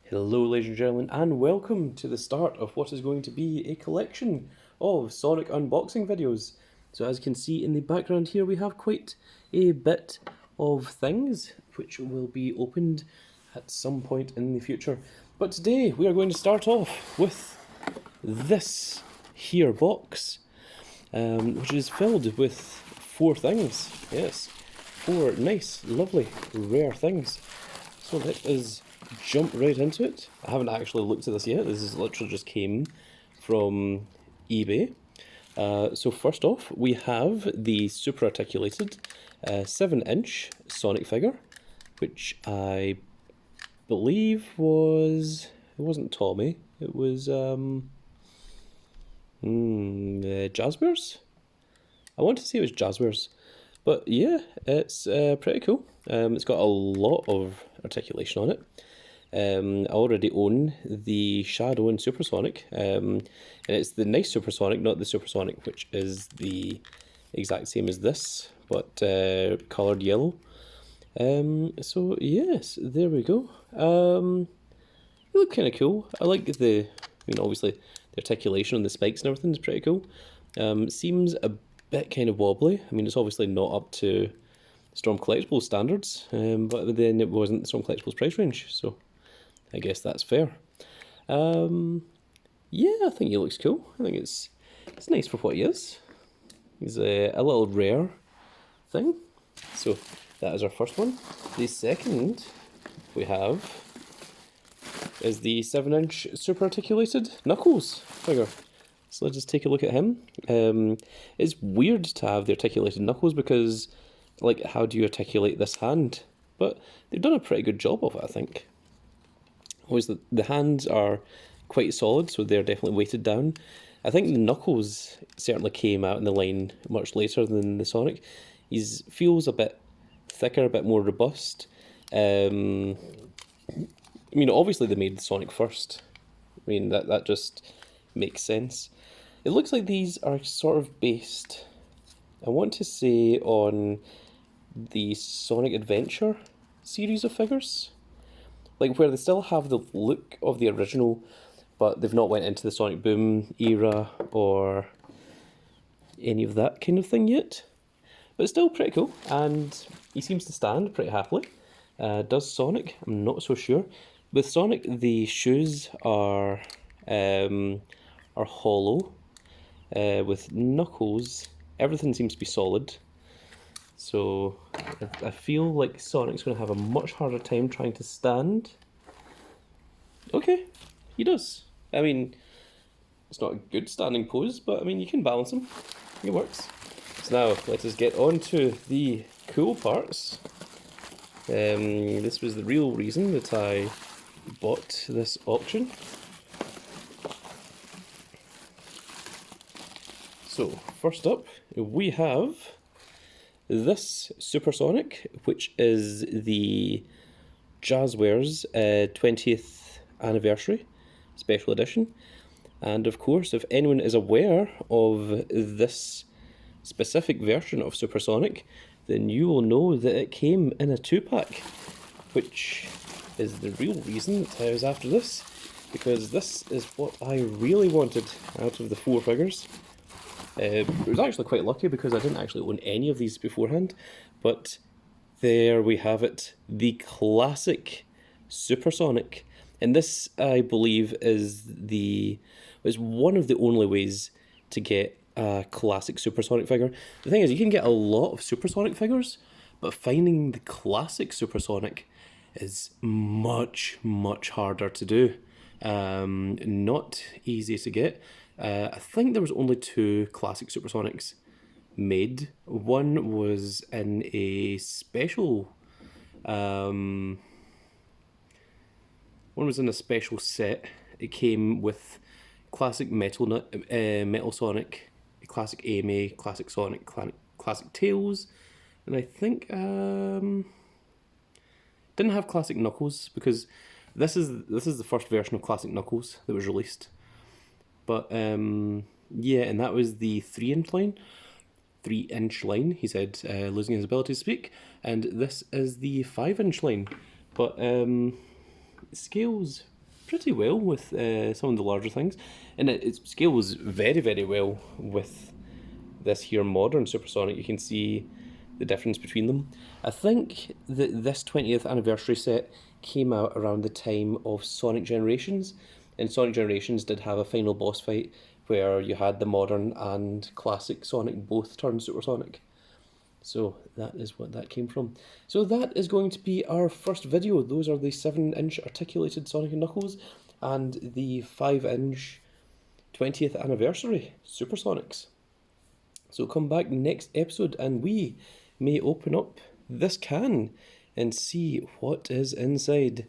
Hello ladies and gentlemen, and welcome to the start of what is going to be a collection of Sonic unboxing videos. So as you can see in the background here, we have quite a bit of things which will be opened at some point in the future. But today we are going to start off with this here box, which is filled with four things. Yes, four nice, lovely, rare things. So let us jump right into it. I haven't actually looked at this yet. This is literally just came from eBay. So first off, we have the super articulated 7-inch Sonic figure, which I believe was... it wasn't Tommy, it was Jazzwares? I want to say it was Jazzwares. But yeah, it's pretty cool. It's got a lot of articulation on it. I already own the Shadow and Supersonic, and it's the nice Supersonic, not the Supersonic, which is the exact same as this, but coloured yellow. So yes, there we go. They look kind of cool. I like obviously the articulation on the spikes and everything is pretty cool. Seems a bit kind of wobbly. I mean, it's obviously not up to Storm Collectibles standards, but then it wasn't Storm Collectibles price range, so I guess that's fair. Yeah, I think he looks cool. I think it's nice for what he is. He's a little rare thing. So that is our first one. The second we have is the 7-inch super articulated Knuckles figure. So let's just take a look at him. It's weird to have the articulated Knuckles because, like, how do you articulate this hand? But they've done a pretty good job of it, I think. Always the hands are quite solid, so they're definitely weighted down. I think the Knuckles certainly came out in the line much later than the Sonic. He feels a bit thicker, a bit more robust. I mean, obviously they made the Sonic first. I mean, that just makes sense. It looks like these are sort of based, I want to say, on the Sonic Adventure series of figures. Like, where they still have the look of the original, but they've not went into the Sonic Boom era or any of that kind of thing yet. But it's still pretty cool, and he seems to stand pretty happily. Does Sonic? I'm not so sure. With Sonic, the shoes are hollow. With Knuckles, everything seems to be solid. So I feel like Sonic's going to have a much harder time trying to stand. Okay, he does. I mean, it's not a good standing pose, but I mean, you can balance him. It works. So now, let us get on to the cool parts. This was the real reason that I bought this auction. So, first up, we have this Supersonic, which is the Jazzwares 20th anniversary special edition. And of course, if anyone is aware of this specific version of Supersonic, then you will know that it came in a 2-pack, which is the real reason that I was after this, because this is what I really wanted out of the 4 figures. It was actually quite lucky because I didn't actually own any of these beforehand, but there we have it, the classic Supersonic. And this, I believe, is one of the only ways to get a classic Supersonic figure. The thing is, you can get a lot of Supersonic figures, but finding the classic Supersonic is much, much harder to do. Not easy to get. I think there was only 2 classic Supersonics made. One was in a special... one was in a special set. It came with classic Metal Sonic, classic Amy, classic Sonic, classic Tails, and I think didn't have classic Knuckles because this is the first version of classic Knuckles that was released. But yeah, and that was the 3-inch line. 3-inch line, he said, losing his ability to speak. And this is the 5-inch line. But scales pretty well with some of the larger things, and it scales very, very well with this here modern Supersonic. You can see the difference between them. I think that this 20th anniversary set came out around the time of Sonic Generations, and Sonic Generations did have a final boss fight where you had the modern and classic Sonic both turn supersonic. So that is what that came from. So that is going to be our first video. Those are the 7-inch articulated Sonic & Knuckles and the 5-inch 20th anniversary Supersonics. So come back next episode and we may open up this can and see what is inside.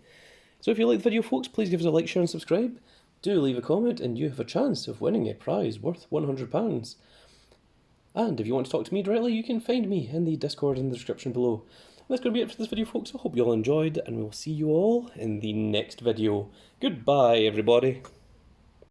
So if you like the video, folks, please give us a like, share and subscribe. Do leave a comment and you have a chance of winning a prize worth £100. And if you want to talk to me directly, you can find me in the Discord in the description below. That's going to be it for this video, folks. I hope you all enjoyed, and we'll see you all in the next video. Goodbye, everybody.